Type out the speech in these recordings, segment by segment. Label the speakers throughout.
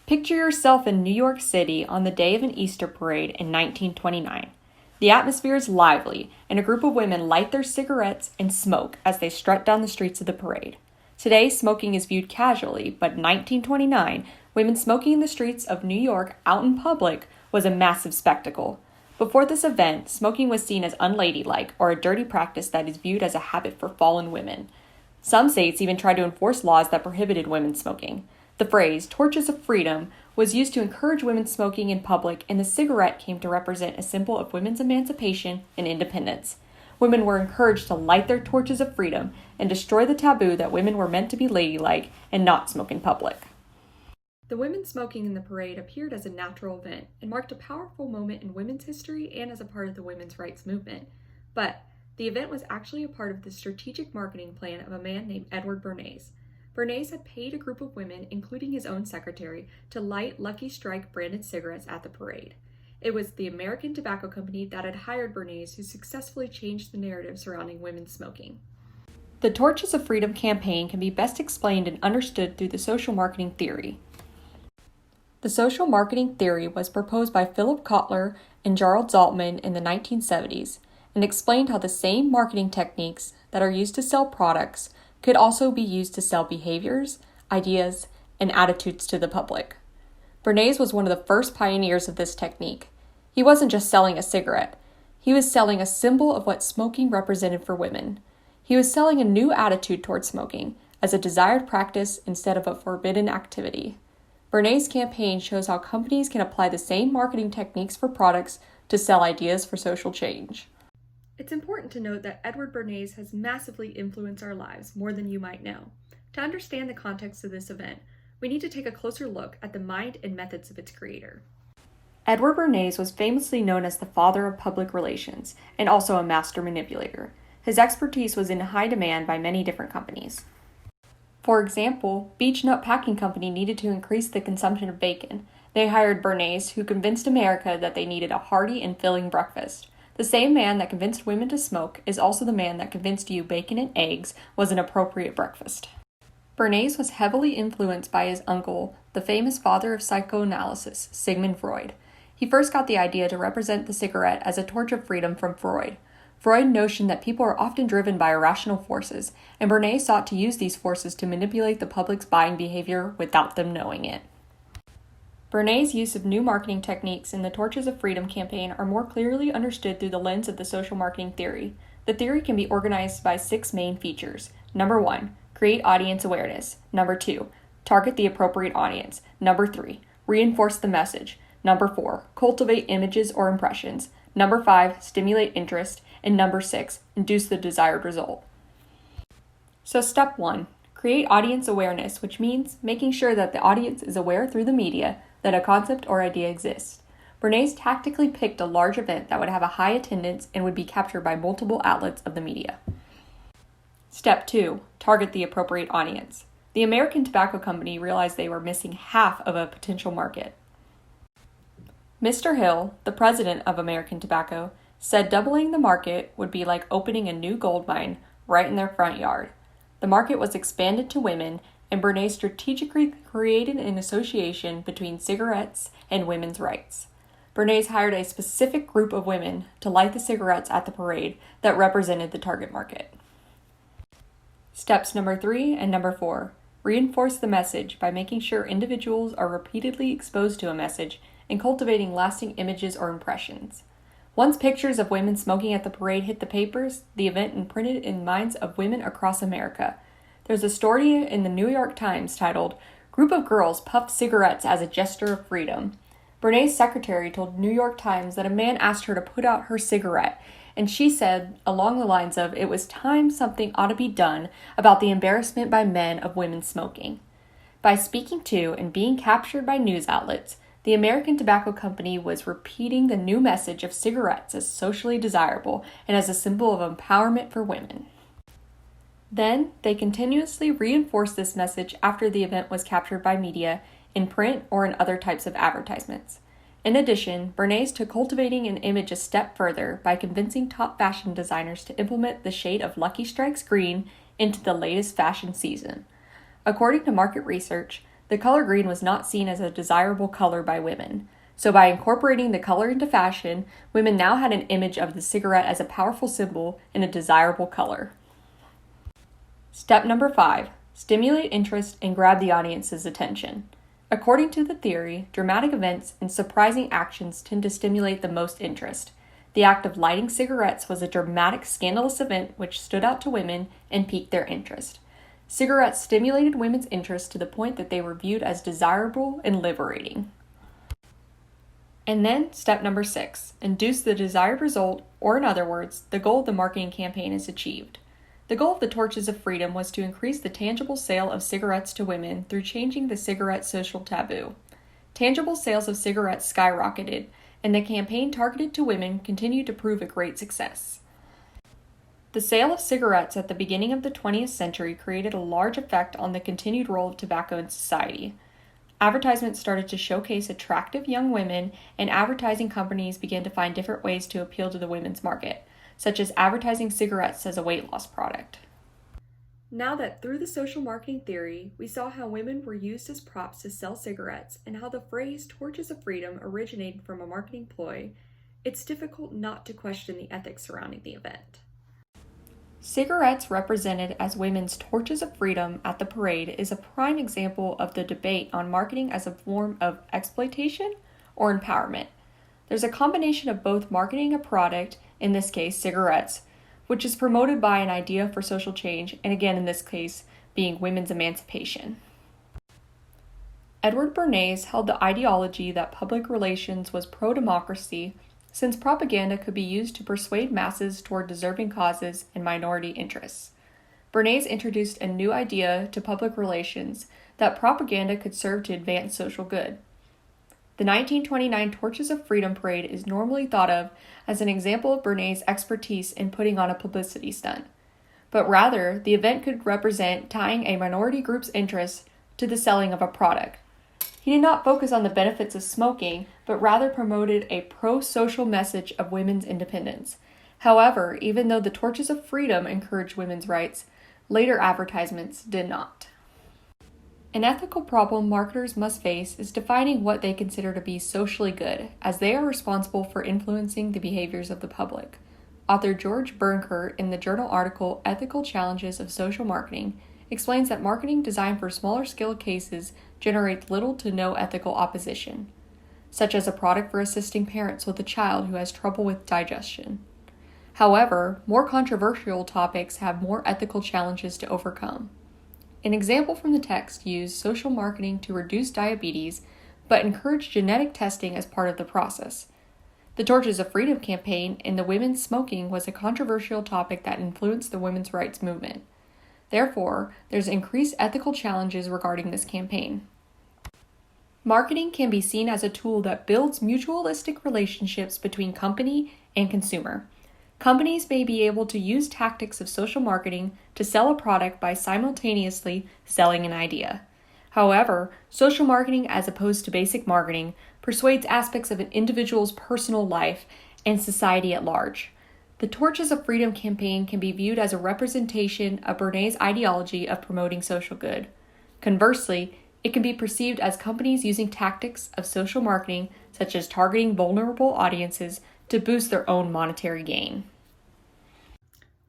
Speaker 1: Picture yourself in New York City on the day of an Easter parade in 1929. The atmosphere is lively, and a group of women light their cigarettes and smoke as they strut down the streets of the parade. Today, smoking is viewed casually, but in 1929, women smoking in the streets of New York out in public was a massive spectacle. Before this event, smoking was seen as unladylike or a dirty practice that is viewed as a habit for fallen women. Some states even tried to enforce laws that prohibited women smoking. The phrase, torches of freedom, was used to encourage women smoking in public, and the cigarette came to represent a symbol of women's emancipation and independence. Women were encouraged to light their torches of freedom and destroy the taboo that women were meant to be ladylike and not smoke in public. The women smoking in the parade appeared as a natural event and marked a powerful moment in women's history and as a part of the women's rights movement. But the event was actually a part of the strategic marketing plan of a man named Edward Bernays. Bernays had paid a group of women, including his own secretary, to light Lucky Strike branded cigarettes at the parade. It was the American Tobacco Company that had hired Bernays who successfully changed the narrative surrounding women smoking. The Torches of Freedom campaign can be best explained and understood through the social marketing theory. The social marketing theory was proposed by Philip Kotler and Gerald Zaltman in the 1970s and explained how the same marketing techniques that are used to sell products could also be used to sell behaviors, ideas, and attitudes to the public. Bernays was one of the first pioneers of this technique. He wasn't just selling a cigarette. He was selling a symbol of what smoking represented for women. He was selling a new attitude toward smoking as a desired practice instead of a forbidden activity. Bernays' campaign shows how companies can apply the same marketing techniques for products to sell ideas for social change. It's important to note that Edward Bernays has massively influenced our lives more than you might know. To understand the context of this event, we need to take a closer look at the mind and methods of its creator. Edward Bernays was famously known as the father of public relations and also a master manipulator. His expertise was in high demand by many different companies. For example, Beech-Nut Packing Company needed to increase the consumption of bacon. They hired Bernays, who convinced America that they needed a hearty and filling breakfast. The same man that convinced women to smoke is also the man that convinced you bacon and eggs was an appropriate breakfast. Bernays was heavily influenced by his uncle, the famous father of psychoanalysis, Sigmund Freud. He first got the idea to represent the cigarette as a torch of freedom from Freud. Freud notioned that people are often driven by irrational forces, and Bernays sought to use these forces to manipulate the public's buying behavior without them knowing it. Bernays' use of new marketing techniques in the Torches of Freedom campaign are more clearly understood through the lens of the social marketing theory. The theory can be organized by 6 main features. Number 1, create audience awareness. Number 2, target the appropriate audience. Number 3, reinforce the message. Number 4, cultivate images or impressions. Number 5, stimulate interest. And number 6, induce the desired result. So step 1, create audience awareness, which means making sure that the audience is aware through the media that a concept or idea exists. Bernays tactically picked a large event that would have a high attendance and would be captured by multiple outlets of the media. Step 2, target the appropriate audience. The American Tobacco Company realized they were missing half of a potential market. Mr. Hill, the president of American Tobacco, said doubling the market would be like opening a new gold mine right in their front yard. The market was expanded to women, and Bernays strategically created an association between cigarettes and women's rights. Bernays hired a specific group of women to light the cigarettes at the parade that represented the target market. Steps number 3 and number 4. Reinforce the message by making sure individuals are repeatedly exposed to a message and cultivating lasting images or impressions. Once pictures of women smoking at the parade hit the papers, the event imprinted in minds of women across America. There's a story in the New York Times titled, "Group of Girls Puffed Cigarettes as a Gesture of Freedom." Bernays' secretary told New York Times that a man asked her to put out her cigarette, and she said, along the lines of, it was time something ought to be done about the embarrassment by men of women smoking. By speaking to and being captured by news outlets, the American Tobacco Company was repeating the new message of cigarettes as socially desirable and as a symbol of empowerment for women. Then, they continuously reinforced this message after the event was captured by media, in print or in other types of advertisements. In addition, Bernays took cultivating an image a step further by convincing top fashion designers to implement the shade of Lucky Strike's green into the latest fashion season. According to market research, the color green was not seen as a desirable color by women. So by incorporating the color into fashion, women now had an image of the cigarette as a powerful symbol and a desirable color. Step number 5, stimulate interest and grab the audience's attention. According to the theory, dramatic events and surprising actions tend to stimulate the most interest. The act of lighting cigarettes was a dramatic, scandalous event which stood out to women and piqued their interest. Cigarettes stimulated women's interest to the point that they were viewed as desirable and liberating. And then, step number 6, induce the desired result, or in other words, the goal of the marketing campaign is achieved. The goal of the Torches of Freedom was to increase the tangible sale of cigarettes to women through changing the cigarette social taboo. Tangible sales of cigarettes skyrocketed, and the campaign targeted to women continued to prove a great success. The sale of cigarettes at the beginning of the 20th century created a large effect on the continued role of tobacco in society. Advertisements started to showcase attractive young women, and advertising companies began to find different ways to appeal to the women's market, such as advertising cigarettes as a weight loss product. Now that through the social marketing theory, we saw how women were used as props to sell cigarettes and how the phrase Torches of Freedom originated from a marketing ploy, it's difficult not to question the ethics surrounding the event. Cigarettes represented as women's torches of freedom at the parade is a prime example of the debate on marketing as a form of exploitation or empowerment. There's a combination of both marketing a product, in this case cigarettes, which is promoted by an idea for social change, and again in this case being women's emancipation. Edward Bernays held the ideology that public relations was pro-democracy, since propaganda could be used to persuade masses toward deserving causes and minority interests. Bernays introduced a new idea to public relations that propaganda could serve to advance social good. The 1929 Torches of Freedom Parade is normally thought of as an example of Bernays' expertise in putting on a publicity stunt, but rather the event could represent tying a minority group's interests to the selling of a product. He did not focus on the benefits of smoking, but rather promoted a pro-social message of women's independence. However, even though the Torches of Freedom encouraged women's rights, later advertisements did not. An ethical problem marketers must face is defining what they consider to be socially good, as they are responsible for influencing the behaviors of the public. Author George Bernkert, in the journal article Ethical Challenges of Social Marketing, explains that marketing designed for smaller scale cases generates little to no ethical opposition, such as a product for assisting parents with a child who has trouble with digestion. However, more controversial topics have more ethical challenges to overcome. An example from the text used social marketing to reduce diabetes, but encouraged genetic testing as part of the process. The Torches of Freedom campaign and the women's smoking was a controversial topic that influenced the women's rights movement. Therefore, there's increased ethical challenges regarding this campaign. Marketing can be seen as a tool that builds mutualistic relationships between company and consumer. Companies may be able to use tactics of social marketing to sell a product by simultaneously selling an idea. However, social marketing, as opposed to basic marketing, persuades aspects of an individual's personal life and society at large. The Torches of Freedom campaign can be viewed as a representation of Bernays' ideology of promoting social good. Conversely, it can be perceived as companies using tactics of social marketing, such as targeting vulnerable audiences, to boost their own monetary gain.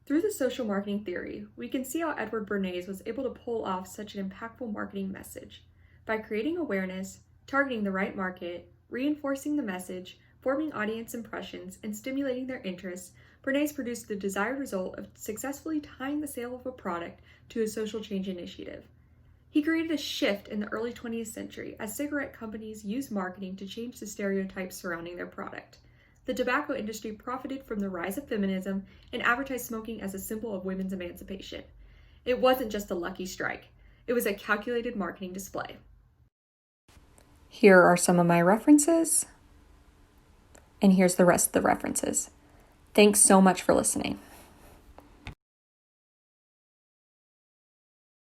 Speaker 1: Through the social marketing theory, we can see how Edward Bernays was able to pull off such an impactful marketing message. By creating awareness, targeting the right market, reinforcing the message, forming audience impressions, and stimulating their interests, Bernays produced the desired result of successfully tying the sale of a product to a social change initiative. He created a shift in the early 20th century as cigarette companies used marketing to change the stereotypes surrounding their product. The tobacco industry profited from the rise of feminism and advertised smoking as a symbol of women's emancipation. It wasn't just a lucky strike. It was a calculated marketing display. Here are some of my references, and here's the rest of the references. Thanks so much for listening.